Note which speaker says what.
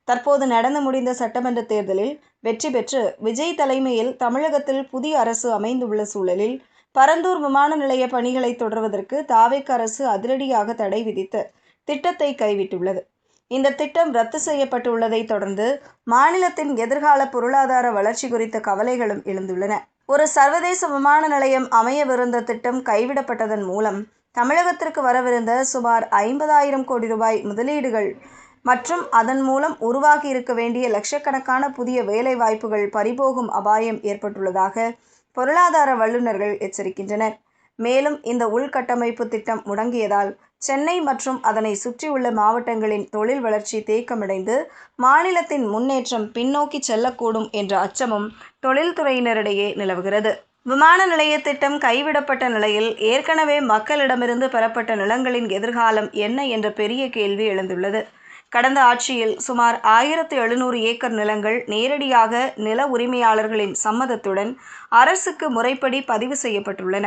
Speaker 1: தற்போது நடந்து முடிந்த சட்டமன்ற தேர்தலில் வெற்றி பெற்று விஜய் தலைமையில் தமிழகத்தில் புதிய அரசு அமைந்துள்ள சூழலில் பரந்தூர் விமான நிலைய பணிகளை தொடர்வதற்கு தாவேக அரசு அதிரடியாக தடை விதித்து திட்டத்தை கைவிட்டுள்ளது. இந்த திட்டம் ரத்து செய்யப்பட்டுள்ளதை தொடர்ந்து மாநிலத்தின் எதிர்கால பொருளாதார வளர்ச்சி குறித்த கவலைகளும் எழுந்துள்ளன. ஒரு சர்வதேச விமான நிலையம் அமையவிருந்த திட்டம் கைவிடப்பட்டதன் மூலம் தமிழகத்திற்கு வரவிருந்த சுமார் 50,000 கோடி ரூபாய் முதலீடுகள் மற்றும் அதன் மூலம் உருவாகி இருக்க வேண்டிய லட்சக்கணக்கான புதிய வேலை வாய்ப்புகள் பறிபோகும் அபாயம் ஏற்பட்டுள்ளதாக பொருளாதார வல்லுநர்கள் எச்சரிக்கின்றனர். மேலும் இந்த உள்கட்டமைப்பு திட்டம் முடங்கியதால் சென்னை மற்றும் அதனை சுற்றியுள்ள மாவட்டங்களின் தொழில் வளர்ச்சி தேக்கமடைந்து மாநிலத்தின் முன்னேற்றம் பின்னோக்கி செல்லக்கூடும் என்ற அச்சமும் தொழில்துறையினரிடையே நிலவுகிறது. விமான நிலைய திட்டம் கைவிடப்பட்ட நிலையில் ஏற்கனவே மக்களிடமிருந்து பெறப்பட்ட நிலங்களின் எதிர்காலம் என்ன என்ற பெரிய கேள்வி எழுந்துள்ளது. கடந்த ஆட்சியில் சுமார் 1700 ஏக்கர் நிலங்கள் நேரடியாக நில உரிமையாளர்களின் சம்மதத்துடன் அரசுக்கு முறைப்படி பதிவு செய்யப்பட்டுள்ளன.